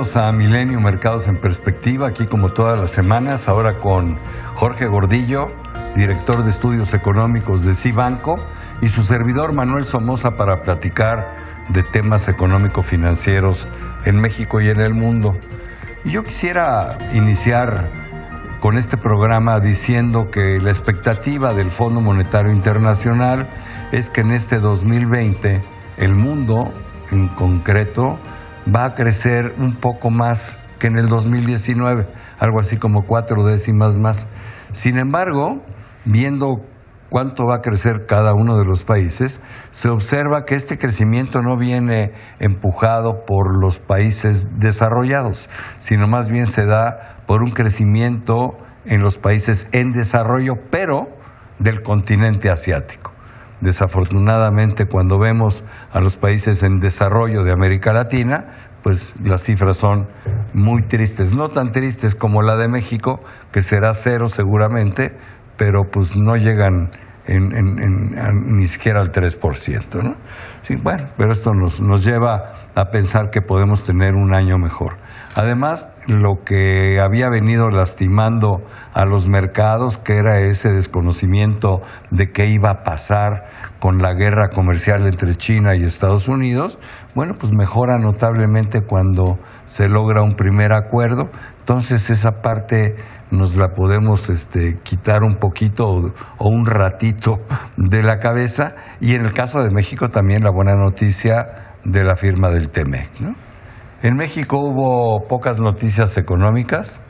Bienvenidos a Milenio Mercados en Perspectiva, aquí como todas las semanas, ahora con Jorge Gordillo, director de Estudios Económicos de Cibanco, y su servidor Manuel Somoza para platicar de temas económico-financieros en México y en el mundo. Y yo quisiera iniciar con este programa diciendo que la expectativa del Fondo Monetario Internacional es que en este 2020 el mundo en concreto va a crecer un poco más que en el 2019, algo así como 4 décimas más. Sin embargo, viendo cuánto va a crecer cada uno de los países, se observa que este crecimiento no viene empujado por los países desarrollados, sino más bien se da por un crecimiento en los países en desarrollo, pero del continente asiático. Desafortunadamente, cuando vemos a los países en desarrollo de América Latina, pues las cifras son muy tristes, no tan tristes como la de México, que será 0 seguramente, pero pues no llegan ni siquiera al 3%, ¿no? Sí, bueno, pero esto nos lleva a pensar que podemos tener un año mejor. Además, lo que había venido lastimando a los mercados, que era ese desconocimiento de qué iba a pasar con la guerra comercial entre China y Estados Unidos, bueno, pues mejora notablemente cuando se logra un primer acuerdo. Entonces esa parte nos la podemos quitar un poquito o un ratito de la cabeza. Y en el caso de México también la buena noticia de la firma del TEMEC, ¿no? En México hubo pocas noticias económicas.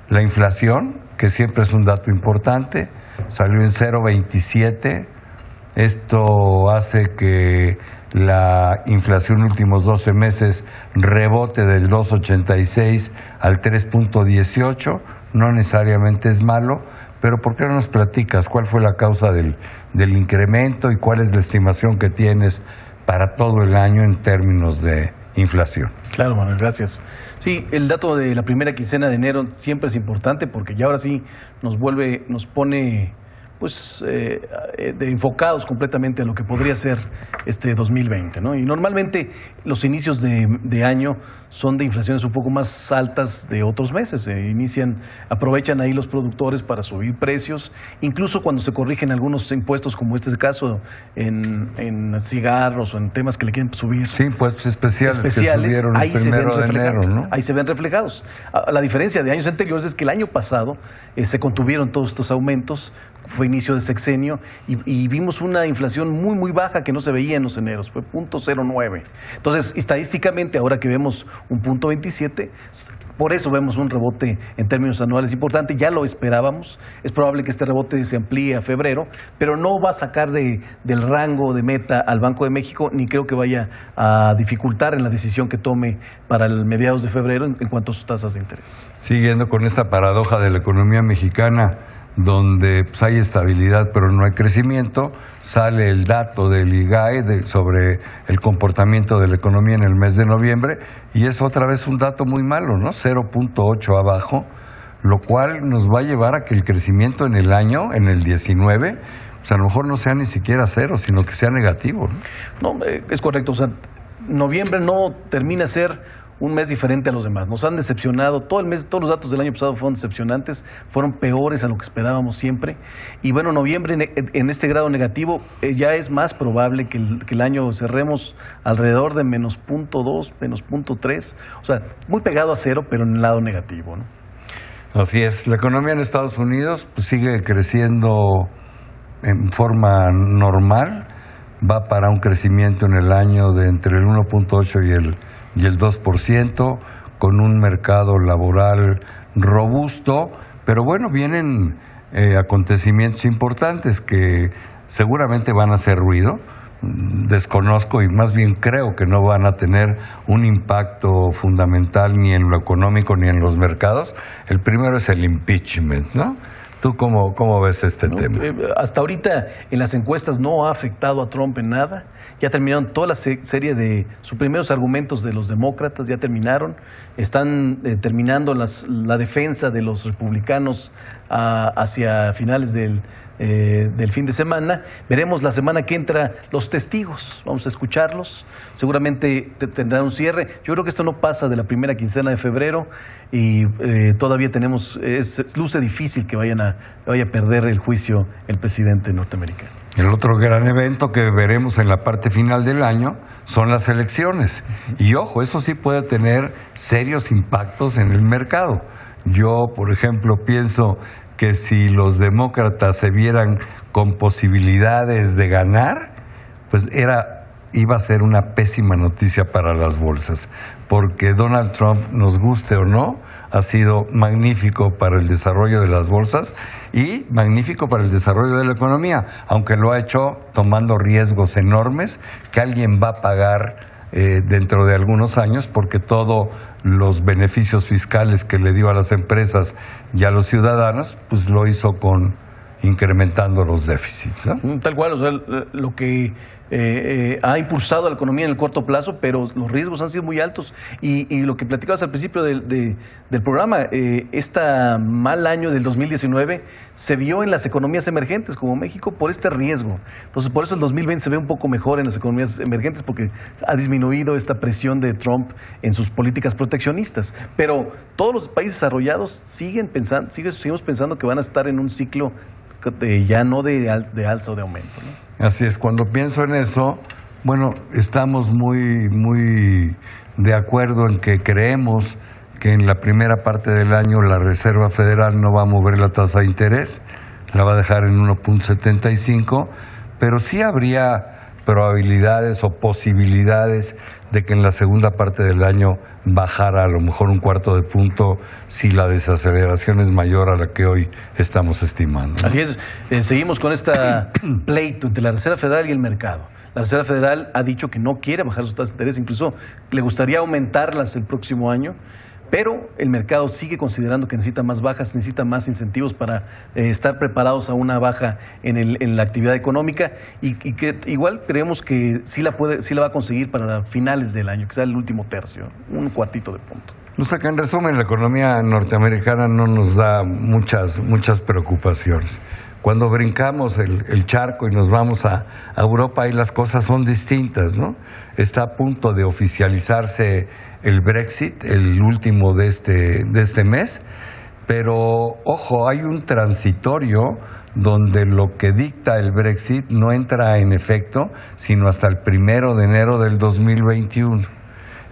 La inflación, que siempre es un dato importante, salió en 0,27. Esto hace que la inflación en los últimos 12 meses rebote del 2,86 al 3,18. No necesariamente es malo, pero ¿por qué no nos platicas cuál fue la causa del incremento y cuál es la estimación que tienes para todo el año en términos de inflación? Claro, Manuel, gracias. Sí, el dato de la primera quincena de enero siempre es importante porque ya ahora sí nos pone pues enfocados completamente a lo que podría ser este 2020, ¿no? Y normalmente los inicios de año son de inflaciones un poco más altas de otros meses. Aprovechan ahí los productores para subir precios, incluso cuando se corrigen algunos impuestos, como este caso en cigarros o en temas que le quieren subir. Sí, impuestos especiales que subieron el 1 de enero, ¿no? Ahí se ven reflejados. La diferencia de años anteriores es que el año pasado se contuvieron todos estos aumentos. Fue inicio de sexenio y vimos una inflación muy muy baja que no se veía en los eneros, fue 0,09. Entonces, estadísticamente, ahora que vemos un 0,27, por eso vemos un rebote en términos anuales importante, ya lo esperábamos. Es probable que este rebote se amplíe a febrero, pero no va a sacar del rango de meta al Banco de México, ni creo que vaya a dificultar en la decisión que tome para el mediados de febrero en cuanto a sus tasas de interés. Siguiendo con esta paradoja de la economía mexicana, donde pues, hay estabilidad pero no hay crecimiento, sale el dato del IGAE sobre el comportamiento de la economía en el mes de noviembre y es otra vez un dato muy malo, ¿no? 0,8 abajo, lo cual nos va a llevar a que el crecimiento en el año, en el 19, pues a lo mejor no sea ni siquiera 0, sino que sea negativo, ¿no? No, es correcto, o sea, noviembre no termina de ser un mes diferente a los demás. Nos han decepcionado todo el mes, todos los datos del año pasado fueron decepcionantes, fueron peores a lo que esperábamos siempre. Y bueno, noviembre en este grado negativo ya es más probable que el año cerremos alrededor de menos 0,2, menos 0,3, o sea, muy pegado a 0, pero en el lado negativo, ¿no? Así es. La economía en Estados Unidos pues, sigue creciendo en forma normal, va para un crecimiento en el año de entre el 1,8 y el 2%, con un mercado laboral robusto, pero bueno, vienen acontecimientos importantes que seguramente van a hacer ruido. Desconozco y más bien creo que no van a tener un impacto fundamental ni en lo económico ni en los mercados. El primero es el impeachment, ¿no? ¿Tú cómo ves este tema? Hasta ahorita en las encuestas no ha afectado a Trump en nada. Ya terminaron toda la serie de sus primeros argumentos de los demócratas, ya terminaron. Están terminando la defensa de los republicanos hacia finales del fin de semana. Veremos la semana que entra los testigos, vamos a escucharlos, seguramente tendrán un cierre. Yo creo que esto no pasa de la primera quincena de febrero y todavía luce difícil que vaya a perder el juicio el presidente norteamericano. El otro gran evento que veremos en la parte final del año son las elecciones. Y ojo, eso sí puede tener serios impactos en el mercado. Yo, por ejemplo, pienso que si los demócratas se vieran con posibilidades de ganar, pues iba a ser una pésima noticia para las bolsas, porque Donald Trump, nos guste o no, ha sido magnífico para el desarrollo de las bolsas y magnífico para el desarrollo de la economía, aunque lo ha hecho tomando riesgos enormes que alguien va a pagar dentro de algunos años, porque todos los beneficios fiscales que le dio a las empresas y a los ciudadanos, pues lo hizo incrementando los déficits, ¿no? Tal cual, o sea, lo que ha impulsado a la economía en el corto plazo, pero los riesgos han sido muy altos. Y lo que platicabas al principio del programa, este mal año del 2019 se vio en las economías emergentes como México por este riesgo. Entonces, por eso el 2020 se ve un poco mejor en las economías emergentes, porque ha disminuido esta presión de Trump en sus políticas proteccionistas. Pero todos los países desarrollados seguimos pensando que van a estar en un ciclo ya no de alza o de aumento, ¿no? Así es, cuando pienso en eso, bueno, estamos muy de acuerdo en que creemos que en la primera parte del año la Reserva Federal no va a mover la tasa de interés, la va a dejar en 1.75, pero sí habría probabilidades o posibilidades de que en la segunda parte del año bajara a lo mejor un cuarto de punto si la desaceleración es mayor a la que hoy estamos estimando, ¿no? Así es, seguimos con esta pleito entre la Reserva Federal y el mercado. La Reserva Federal ha dicho que no quiere bajar sus tasas de interés, incluso le gustaría aumentarlas el próximo año, pero el mercado sigue considerando que necesita más bajas, necesita más incentivos para estar preparados a una baja en la actividad económica y que igual creemos que sí la va a conseguir para finales del año, que sea el último tercio, un cuartito de punto. O sea que en resumen la economía norteamericana no nos da muchas preocupaciones. Cuando brincamos el charco y nos vamos a Europa, ahí las cosas son distintas, ¿no? Está a punto de oficializarse el Brexit, el último de este mes, pero ojo, hay un transitorio donde lo que dicta el Brexit no entra en efecto sino hasta el 1 de enero del 2021.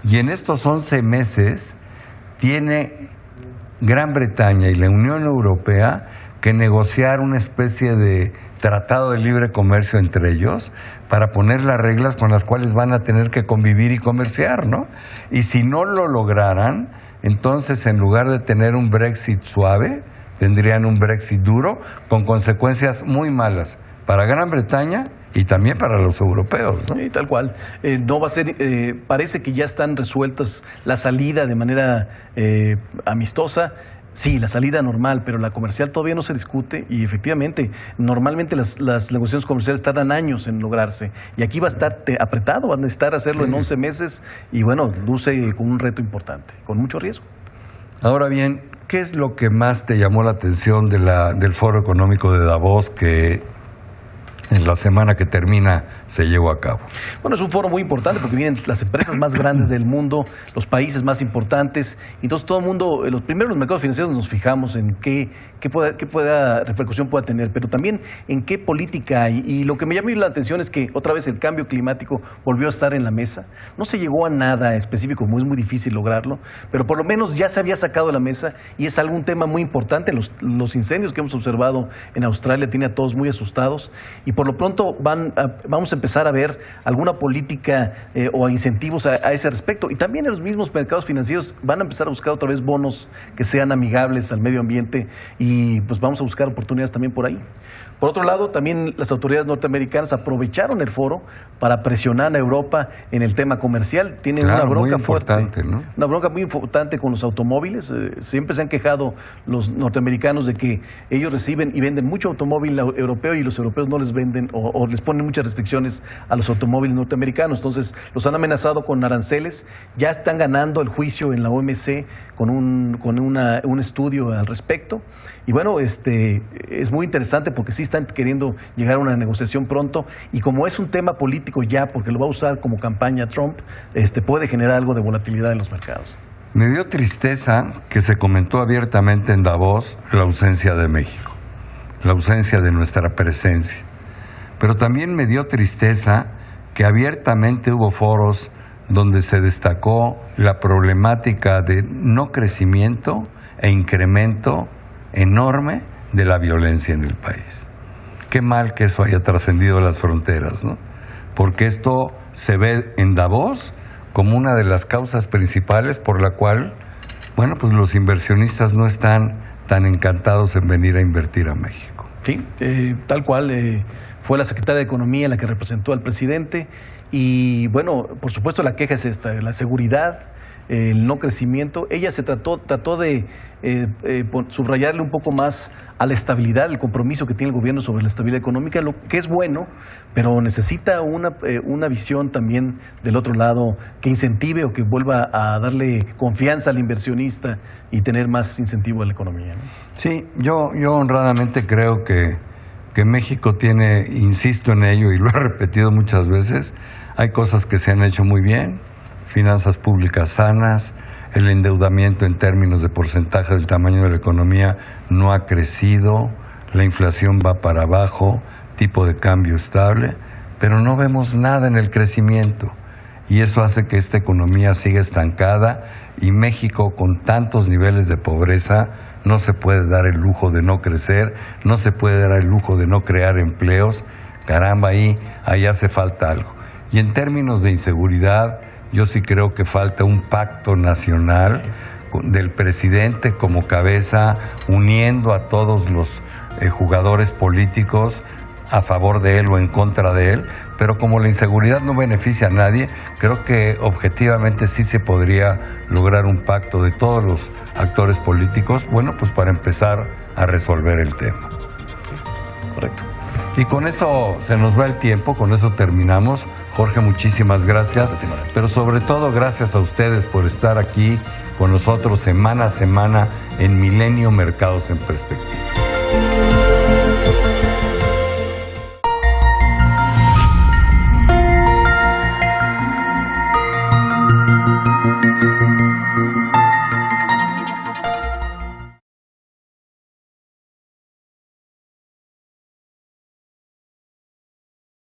Y en estos 11 meses tiene Gran Bretaña y la Unión Europea que negociar una especie de tratado de libre comercio entre ellos para poner las reglas con las cuales van a tener que convivir y comerciar, ¿no? Y si no lo lograran, entonces en lugar de tener un Brexit suave, tendrían un Brexit duro con consecuencias muy malas para Gran Bretaña y también para los europeos, ¿no? Sí, tal cual. No va a ser, parece que ya están resueltas la salida de manera amistosa. Sí, la salida normal, pero la comercial todavía no se discute y efectivamente, normalmente las negociaciones comerciales tardan años en lograrse y aquí va a estar apretado, va a necesitar hacerlo en 11 meses y bueno, luce con un reto importante, con mucho riesgo. Ahora bien, ¿qué es lo que más te llamó la atención del Foro Económico de Davos que en la semana que termina se llevó a cabo? Bueno, es un foro muy importante porque vienen las empresas más grandes del mundo, los países más importantes, y entonces todo el mundo, los mercados financieros nos fijamos en qué repercusión pueda tener, pero también en qué política hay. Y lo que me llamó la atención es que otra vez el cambio climático volvió a estar en la mesa. No se llegó a nada específico, como es muy difícil lograrlo, pero por lo menos ya se había sacado de la mesa y es algún tema muy importante. Los incendios que hemos observado en Australia tienen a todos muy asustados y por por lo pronto vamos a empezar a ver alguna política o incentivos a ese respecto. Y también en los mismos mercados financieros van a empezar a buscar otra vez bonos que sean amigables al medio ambiente y pues vamos a buscar oportunidades también por ahí. Por otro lado, también las autoridades norteamericanas aprovecharon el foro para presionar a Europa en el tema comercial. Tienen una bronca fuerte, ¿no? Una bronca muy importante con los automóviles. Siempre se han quejado los norteamericanos de que ellos reciben y venden mucho automóvil europeo y los europeos no les venden o les ponen muchas restricciones a los automóviles norteamericanos. Entonces, los han amenazado con aranceles. Ya están ganando el juicio en la OMC con un estudio al respecto. Y bueno, es muy interesante porque sí están queriendo llegar a una negociación pronto y como es un tema político ya, porque lo va a usar como campaña Trump, puede generar algo de volatilidad en los mercados. Me dio tristeza que se comentó abiertamente en Davos la ausencia de México, la ausencia de nuestra presencia. Pero también me dio tristeza que abiertamente hubo foros donde se destacó la problemática de no crecimiento e incremento enorme de la violencia en el país. Qué mal que eso haya trascendido las fronteras, ¿no? Porque esto se ve en Davos como una de las causas principales por la cual, bueno, pues los inversionistas no están tan encantados en venir a invertir a México. Sí, tal cual, fue la secretaria de Economía la que representó al presidente y, bueno, por supuesto la queja es esta, la seguridad, el no crecimiento. Ella se trató de subrayarle un poco más a la estabilidad, el compromiso que tiene el gobierno sobre la estabilidad económica, lo que es bueno, pero necesita una visión también del otro lado que incentive o que vuelva a darle confianza al inversionista y tener más incentivo a la economía, ¿no? Sí, yo honradamente creo que México tiene, insisto en ello y lo he repetido muchas veces, hay cosas que se han hecho muy bien, finanzas públicas sanas, el endeudamiento en términos de porcentaje del tamaño de la economía no ha crecido, la inflación va para abajo, tipo de cambio estable, pero no vemos nada en el crecimiento y eso hace que esta economía siga estancada y México con tantos niveles de pobreza no se puede dar el lujo de no crecer, no se puede dar el lujo de no crear empleos. Caramba, ahí hace falta algo. Y en términos de inseguridad, yo sí creo que falta un pacto nacional del presidente como cabeza, uniendo a todos los jugadores políticos a favor de él o en contra de él, pero como la inseguridad no beneficia a nadie, creo que objetivamente sí se podría lograr un pacto de todos los actores políticos, bueno, pues para empezar a resolver el tema. Correcto. Y con eso se nos va el tiempo, con eso terminamos. Jorge, muchísimas gracias, pero sobre todo gracias a ustedes por estar aquí con nosotros semana a semana en Milenio Mercados en Perspectiva.